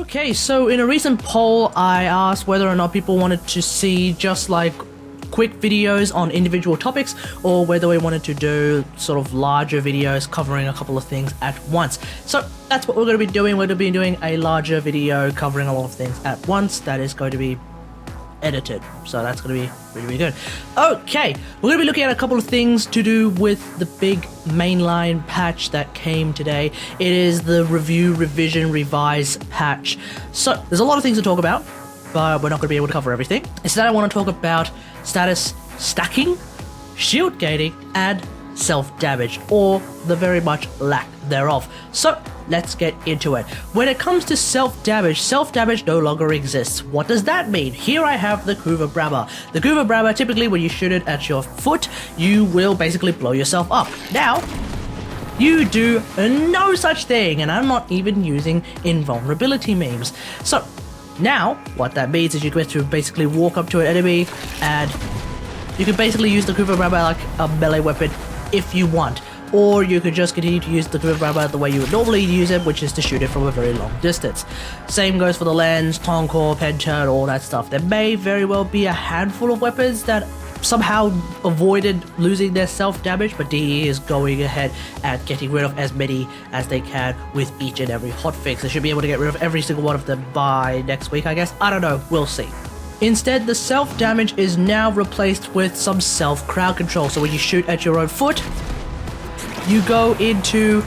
Okay, so in a recent poll, I asked whether or not people wanted to see just like quick videos on individual topics, or whether we wanted to do sort of larger videos covering a couple of things at once. So that's what we're going to be doing. We're going to be doing a larger video covering a lot of things at once that is going to be edited, so that's going to be really good. Okay, we're going to be looking at a couple of things to do with the big mainline patch that came today. It is the review, revision, revise patch. So there's a lot of things to talk about, but we're not going to be able to cover everything. Instead, I want to talk about status stacking, shield gating, and self-damage, or the very much lack thereof. So let's get into it. When it comes to self-damage no longer exists. What does that mean? Here I have the Kuva Brabber. The Kuva Brabber, typically when you shoot it at your foot, you will basically blow yourself up. Now, you do no such thing, and I'm not even using invulnerability memes. So now, what that means is you get to basically walk up to an enemy, and you can basically use the Kuva Brabber like a melee weapon if you want. Or you could just continue to use the Kuva Brabber the way you would normally use it, which is to shoot it from a very long distance. Same goes for the lens, Toncore, Penturn, all that stuff. There may very well be a handful of weapons that somehow avoided losing their self-damage, but DE is going ahead and getting rid of as many as they can with each and every hotfix. They should be able to get rid of every single one of them by next week, I guess. I don't know, we'll see. Instead, the self-damage is now replaced with some self-crowd control. So when you shoot at your own foot, you go into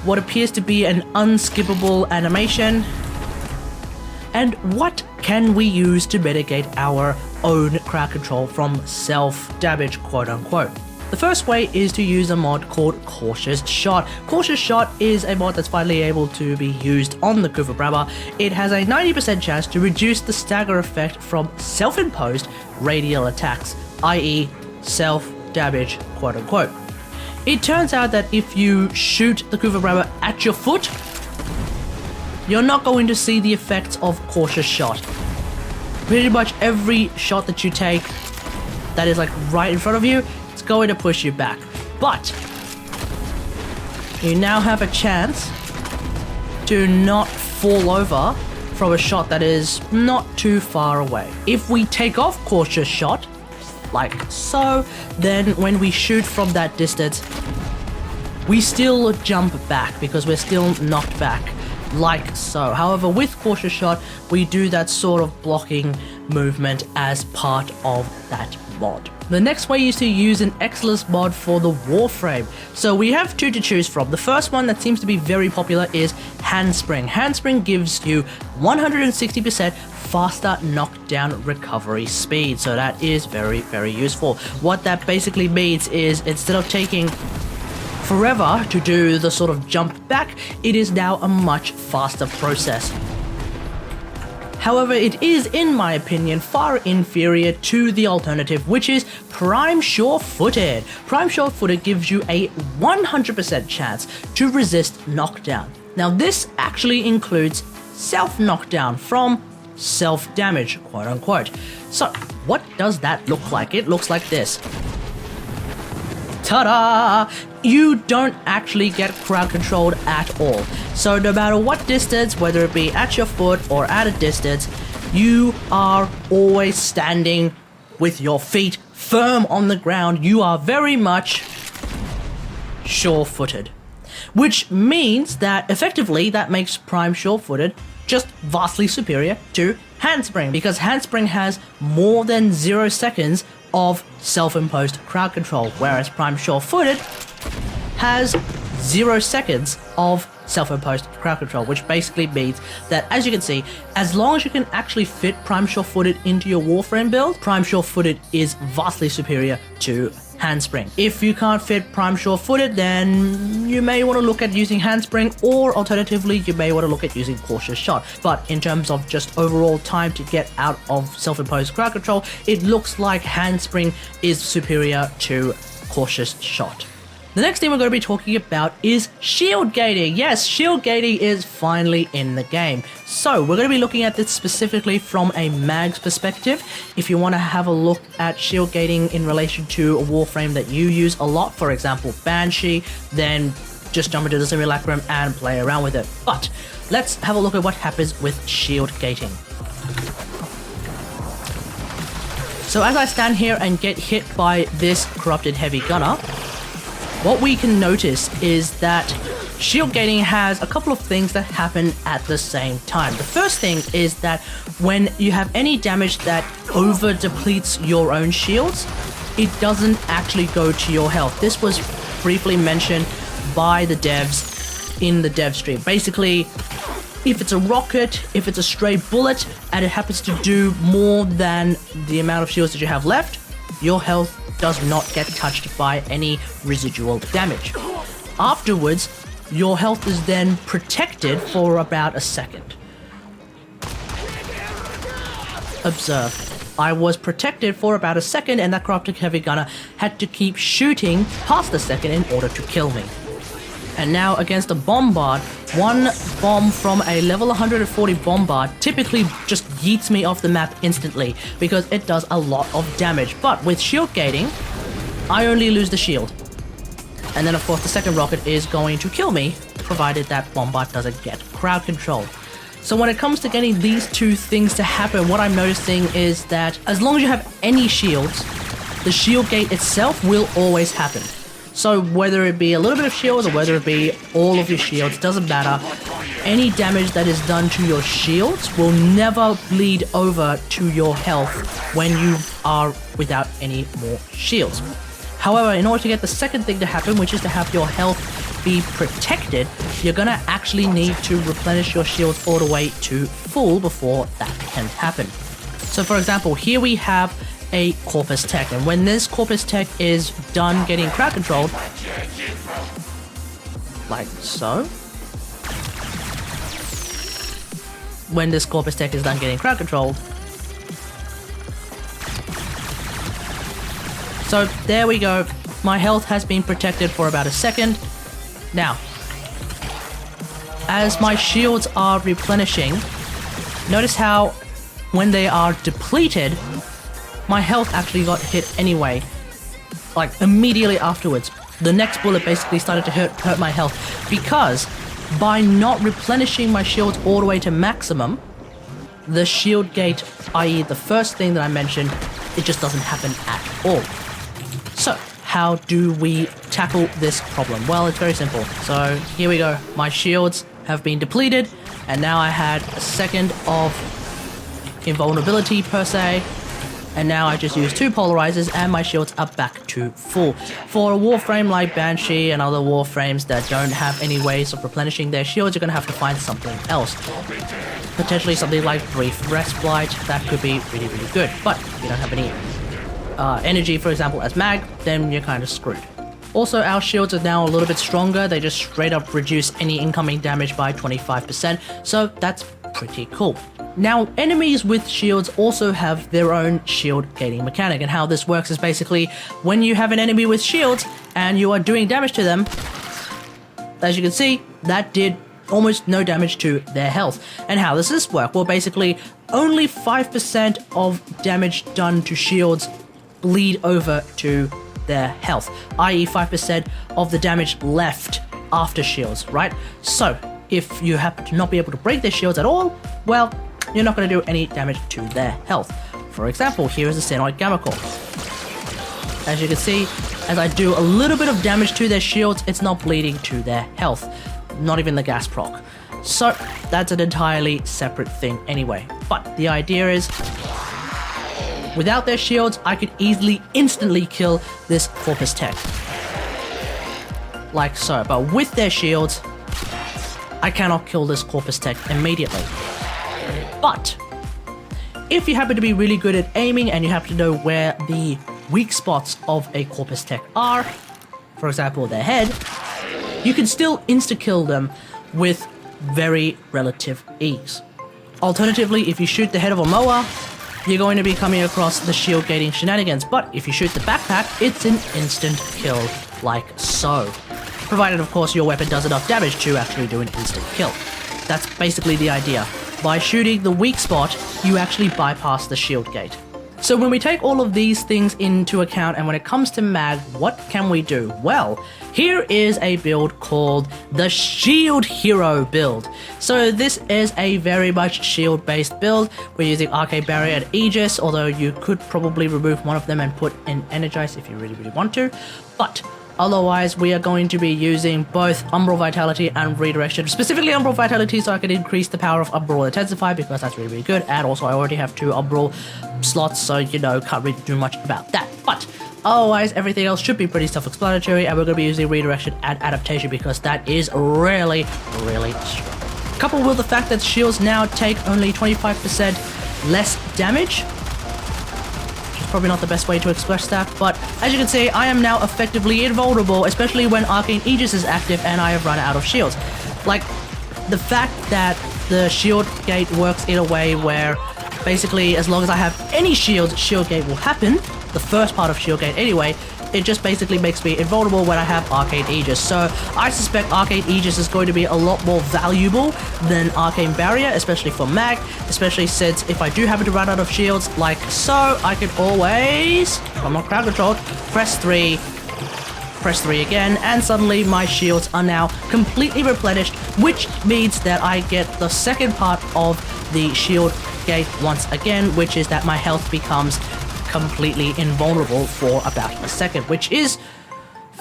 what appears to be an unskippable animation. And what can we use to mitigate our own crowd control from self-damage, quote-unquote? The first way is to use a mod called Cautious Shot. Cautious Shot is a mod that's finally able to be used on the Kuva Brabber. It has a 90% chance to reduce the stagger effect from self-imposed radial attacks, i.e. self-damage, quote-unquote. It turns out that if you shoot the Kuva Brabber at your foot, you're not going to see the effects of Cautious Shot. Pretty much every shot that you take that is like right in front of you, it's going to push you back. But you now have a chance to not fall over from a shot that is not too far away. If we take off Cautious Shot, like so, then when we shoot from that distance, we still jump back because we're still knocked back, like so. However, with Cautious Shot, we do that sort of blocking movement as part of that mod. The next way is to use an Excellence mod for the WarFrame. So we have two to choose from. The first one that seems to be very popular is Handspring. Handspring gives you 160% faster knockdown recovery speed. So that is very, very useful. What that basically means is instead of taking forever to do the sort of jump back, it is now a much faster process. However, it is, in my opinion, far inferior to the alternative, which is Prime Sure-Footed. Prime Sure-Footed gives you a 100% chance to resist knockdown. Now, this actually includes self-knockdown from self-damage, quote-unquote. So, what does that look like? It looks like this. Ta-da! You don't actually get crowd controlled at all. So no matter what distance, whether it be at your foot or at a distance, you are always standing with your feet firm on the ground. You are very much sure-footed. Which means that effectively that makes Prime Sure-Footed just vastly superior to Handspring, because Handspring has more than 0 seconds of self-imposed crowd control, whereas Prime Sure-Footed has 0 seconds of self-imposed crowd control, which basically means that, as you can see, as long as you can actually fit Prime Sure-Footed into your WarFrame build, Prime Sure-Footed is vastly superior to Handspring. If you can't fit Prime Sure-Footed, then you may want to look at using Handspring, or alternatively, you may want to look at using Cautious Shot. But in terms of just overall time to get out of self-imposed crowd control, it looks like Handspring is superior to Cautious Shot. The next thing we're going to be talking about is shield gating. Yes, shield gating is finally in the game. So we're going to be looking at this specifically from a mag's perspective. If you want to have a look at shield gating in relation to a Warframe that you use a lot, for example Banshee, then just jump into the simulacrum and play around with it. But let's have a look at what happens with shield gating. So as I stand here and get hit by this corrupted heavy gunner, what we can notice is that shield gating has a couple of things that happen at the same time. The first thing is that when you have any damage that over depletes your own shields, it doesn't actually go to your health. This was briefly mentioned by the devs in the dev stream. Basically, if it's a rocket, if it's a stray bullet, and it happens to do more than the amount of shields that you have left, your health does not get touched by any residual damage. Afterwards, your health is then protected for about a second. Observe, I was protected for about a second, and that corrupted heavy gunner had to keep shooting past the second in order to kill me. And now against a bombard, one bomb from a level 140 bombard typically just yeets me off the map instantly because it does a lot of damage. But with shield gating, I only lose the shield. And then of course the second rocket is going to kill me, provided that bombard doesn't get crowd control. So when it comes to getting these two things to happen, what I'm noticing is that as long as you have any shields, the shield gate itself will always happen. So whether it be a little bit of shields or whether it be all of your shields, doesn't matter. Any damage that is done to your shields will never bleed over to your health when you are without any more shields. However, in order to get the second thing to happen, which is to have your health be protected, you're gonna actually need to replenish your shields all the way to full before that can happen. So for example, here we have a Corpus Tech, and when this Corpus Tech is done getting crowd controlled, like so, when this Corpus Tech is done getting crowd controlled, so there we go, my health has been protected for about a second. Now, as my shields are replenishing, notice how when they are depleted, my health actually got hit anyway, like immediately afterwards. The next bullet basically started to hurt my health because by not replenishing my shields all the way to maximum, the shield gate, i.e. the first thing that I mentioned, it just doesn't happen at all. So how do we tackle this problem? Well, it's very simple. So here we go. My shields have been depleted, and now I had a second of invulnerability per se. And now I just use 2 polarizers and my shields are back to full. For a warframe like Banshee and other warframes that don't have any ways of replenishing their shields, you're going to have to find something else. Potentially something like Brief Respite, that could be really, really good. But if you don't have any energy, for example, as mag, then you're kind of screwed. Also, our shields are now a little bit stronger. They just straight up reduce any incoming damage by 25%, so that's pretty cool. Now, enemies with shields also have their own shield gating mechanic, and how this works is basically when you have an enemy with shields and you are doing damage to them, as you can see, that did almost no damage to their health. And how does this work? Well, basically, only 5% of damage done to shields bleed over to their health, i.e. 5% of the damage left after shields, right? So, if you happen to not be able to break their shields at all, well, you're not going to do any damage to their health. For example, here is a Xenoid Gamma Core. As you can see, as I do a little bit of damage to their shields, it's not bleeding to their health. Not even the gas proc. So, that's an entirely separate thing anyway. But the idea is, without their shields, I could easily, instantly kill this Corpus Tech. Like so. But with their shields, I cannot kill this Corpus Tech immediately. But if you happen to be really good at aiming and you happen to know where the weak spots of a Corpus Tech are, for example their head, you can still insta-kill them with very relative ease. Alternatively, if you shoot the head of a mower, you're going to be coming across the shield gating shenanigans, but if you shoot the backpack, it's an instant kill, like so. Provided, of course, your weapon does enough damage to actually do an instant kill. That's basically the idea. By shooting the weak spot, you actually bypass the shield gate. So when we take all of these things into account and when it comes to mag, what can we do? Well, here is a build called the Shield Hero build. So this is a very much shield based build. We're using Arcane Barrier and Aegis, although you could probably remove one of them and put in Energize if you really want to. But otherwise, we are going to be using both Umbral Vitality and Redirection, specifically Umbral Vitality so I can increase the power of Umbral Intensify because that's really good, and also I already have 2 Umbral slots, so can't really do much about that. But otherwise, everything else should be pretty self-explanatory, and we're going to be using Redirection and Adaptation because that is really strong. Coupled with the fact that shields now take only 25% less damage, probably not the best way to express that, but as you can see, I am now effectively invulnerable, especially when Arcane Aegis is active and I have run out of shields. Like, the fact that the shield gate works in a way where basically as long as I have any shields, shield gate will happen, the first part of shield gate anyway, it just basically makes me invulnerable when I have Arcane Aegis. So I suspect Arcane Aegis is going to be a lot more valuable than Arcane Barrier, especially for mag, especially since if I do happen to run out of shields, like so, I can always, if I'm not crowd controlled, press 3 again, and suddenly my shields are now completely replenished, which means that I get the second part of the shield gate once again, which is that my health becomes completely invulnerable for about a second, which is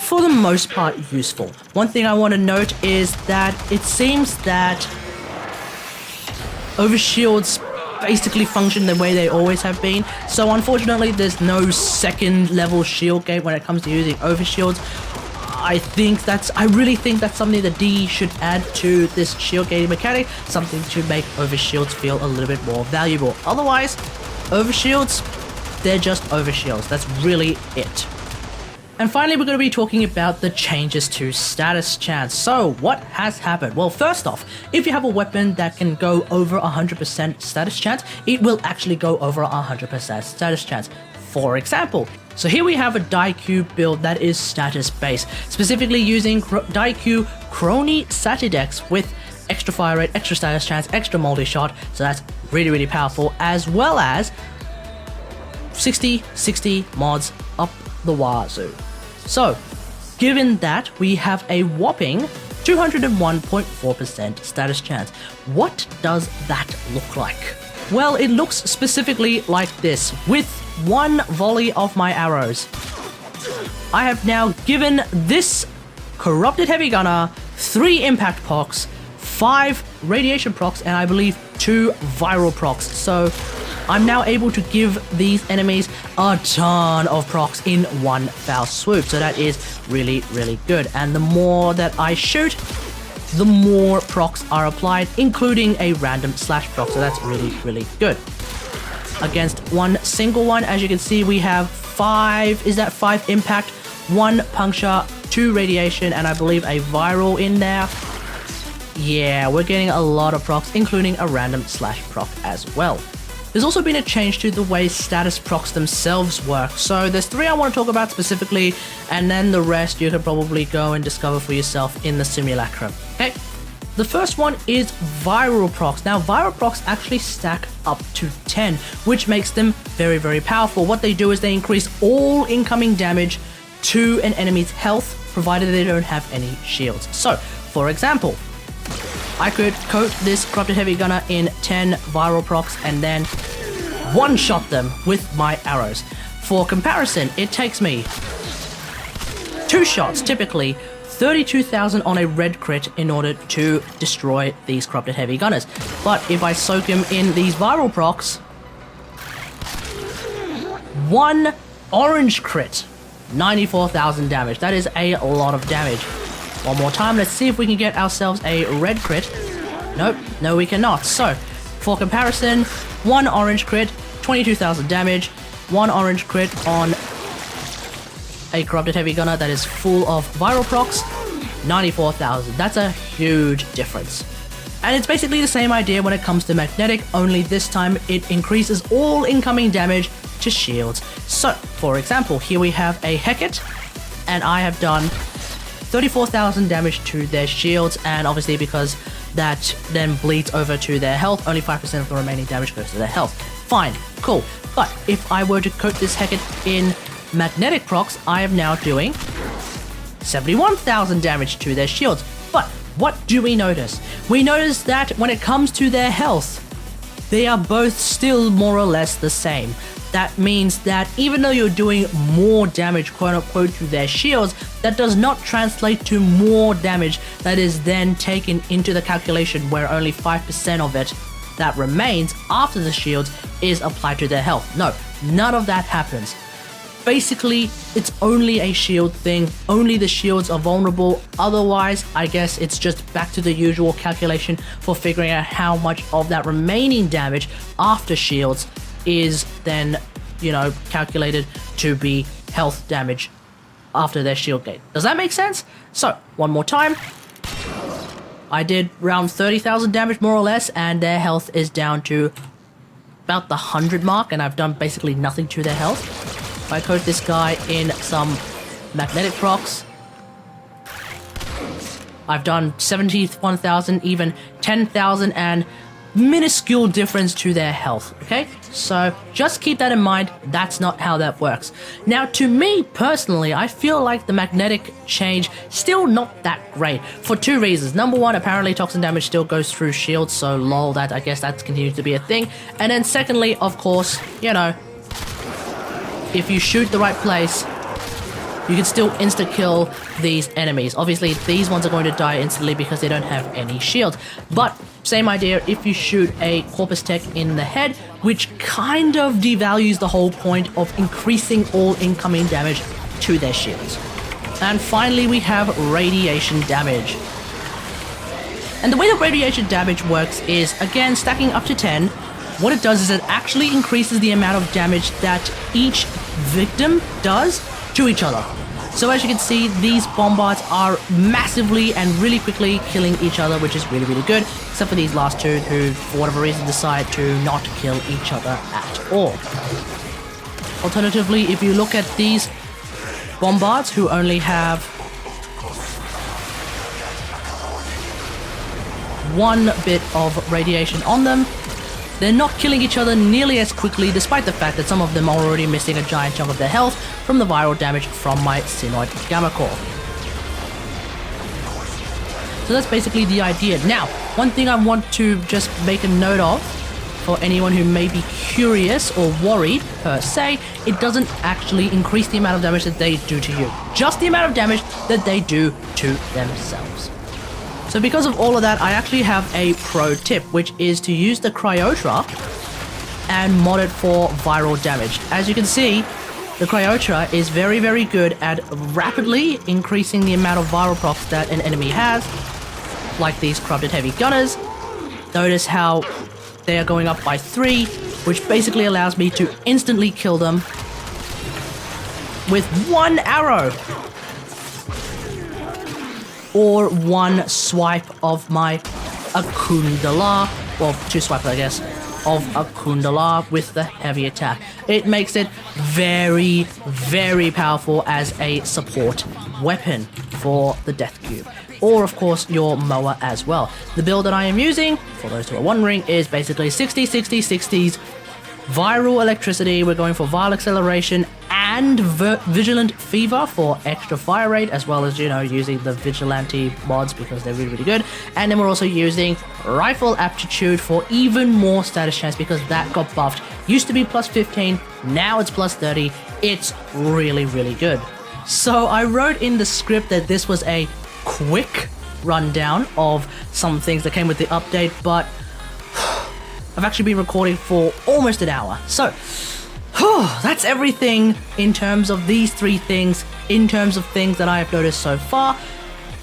for the most part useful. One thing I want to note is that it seems that overshields basically function the way they always have been, so unfortunately there's no second level shield gate when it comes to using overshields. I really think that's something that D should add to this shield gating mechanic, something to make overshields feel a little bit more valuable. Otherwise, overshields, they're just overshields. That's really it. And finally, we're going to be talking about the changes to status chance. So, what has happened? Well, first off, if you have a weapon that can go over 100% status chance, it will actually go over 100% status chance. For example, so here we have a Daiku build that is status based, specifically using Daiku Crony Satidex with extra fire rate, extra status chance, extra multi-shot, so that's really powerful, as well as 60 mods up the wazoo. So, given that, we have a whopping 201.4% status chance. What does that look like? Well, it looks specifically like this, with one volley of my arrows. I have now given this Corrupted Heavy Gunner 3 impact procs, 5 radiation procs, and I believe 2 viral procs. So I'm now able to give these enemies a ton of procs in one foul swoop. So that is really good. And the more that I shoot, the more procs are applied, including a random slash proc. So that's really good. Against one single one, as you can see, we have 5 impact, 1 puncture, 2 radiation, and I believe a viral in there. Yeah, we're getting a lot of procs, including a random slash proc as well. There's also been a change to the way status procs themselves work. So there's 3 I want to talk about specifically, and then the rest you can probably go and discover for yourself in the simulacrum. Okay, the first one is viral procs. Now viral procs actually stack up to 10, which makes them very powerful. What they do is they increase all incoming damage to an enemy's health, provided they don't have any shields. So, for example, I could coat this Corrupted Heavy Gunner in 10 viral procs and then one-shot them with my arrows. For comparison, it takes me 2 shots, typically 32,000 on a red crit in order to destroy these Corrupted Heavy Gunners. But if I soak him in these viral procs, 1 orange crit, 94,000 damage. That is a lot of damage. One more time, let's see if we can get ourselves a red crit. Nope, no we cannot. So, for comparison, 1 orange crit, 22,000 damage, 1 orange crit on a Corrupted Heavy Gunner that is full of viral procs, 94,000. That's a huge difference. And it's basically the same idea when it comes to magnetic, only this time it increases all incoming damage to shields. So, for example, here we have a Hecate, and I have done 34,000 damage to their shields, and obviously because that then bleeds over to their health, only 5% of the remaining damage goes to their health. fine, cool. But if I were to coat this Hecate in magnetic procs, I am now doing 71,000 damage to their shields. But what do we notice? We notice that when it comes to their health, they are both still more or less the same. That means that even though you're doing more damage, quote unquote, to their shields, that does not translate to more damage that is then taken into the calculation where only 5% of it that remains after the shields is applied to their health. No, none of that happens. Basically, it's only a shield thing, only the shields are vulnerable. Otherwise, I guess it's just back to the usual calculation for figuring out how much of that remaining damage after shields is then, calculated to be health damage after their shield gate. Does that make sense? So, one more time. I did around 30,000 damage more or less, and their health is down to about the 100 mark, and I've done basically nothing to their health. If I coat this guy in some magnetic procs, I've done 71,000, even 10,000, and minuscule difference to their health, okay? So just keep that in mind, that's not how that works. Now, to me personally, I feel like the magnetic change still not that great for two reasons. Number one, apparently toxin damage still goes through shields, so lol, that I guess that continues to be a thing. And then secondly, of course, if you shoot the right place, you can still insta-kill these enemies. Obviously, these ones are going to die instantly because they don't have any shields. But same idea if you shoot a Corpus Tech in the head, which kind of devalues the whole point of increasing all incoming damage to their shields. And finally, we have radiation damage. And the way that radiation damage works is, again, stacking up to 10. What it does is it actually increases the amount of damage that each victim does to each other. So as you can see, these bombards are massively and really quickly killing each other, which is really, really good, except for these last two who, for whatever reason, decide to not kill each other at all. Alternatively, if you look at these bombards who only have one bit of radiation on them, they're not killing each other nearly as quickly, despite the fact that some of them are already missing a giant chunk of their health from the viral damage from my Synoid Gamma Core. So that's basically the idea. Now, one thing I want to just make a note of, for anyone who may be curious or worried per se, it doesn't actually increase the amount of damage that they do to you. Just the amount of damage that they do to themselves. So because of all of that, I actually have a pro tip, which is to use the Cryotra and mod it for viral damage. As you can see, the Cryotra is very, very good at rapidly increasing the amount of viral procs that an enemy has, like these Corrupted Heavy Gunners. Notice how they are going up by 3, which basically allows me to instantly kill them with one arrow. Or one swipe of my Akundala, well, two swipes I guess, of Akundala with the heavy attack. It makes it very, very powerful as a support weapon for the Death Cube. Or of course your Moa as well. The build that I am using, for those who are wondering, is basically 60, 60, 60s, Viral Electricity, we're going for Viral Acceleration, and Vigilant Fever for extra fire rate, as well as, using the Vigilante mods because they're really, really good. And then we're also using Rifle Aptitude for even more status chance because that got buffed. Used to be plus 15, now it's plus 30. It's really, really good. So I wrote in the script that this was a quick rundown of some things that came with the update, but I've actually been recording for almost an hour. So, that's everything in terms of these 3 things, in terms of things that I have noticed so far.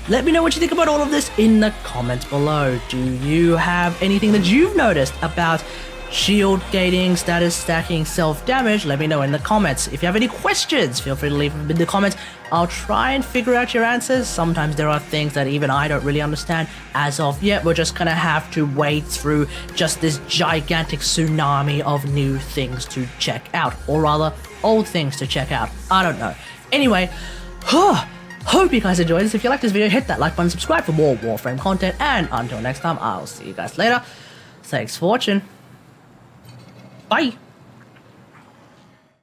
Let me know what you think about all of this in the comments below. Do you have anything that you've noticed about shield gating, status stacking, self-damage? Let me know in the comments. If you have any questions, feel free to leave them in the comments. I'll try and figure out your answers. Sometimes there are things that even I don't really understand as of yet. We're just gonna have to wade through just this gigantic tsunami of new things to check out, or rather old things to check out. I don't know. Anyway, hope you guys enjoyed this. If you like this video, hit that like button, subscribe for more Warframe content, and until next time, I'll see you guys later. Thanks for watching. Bye.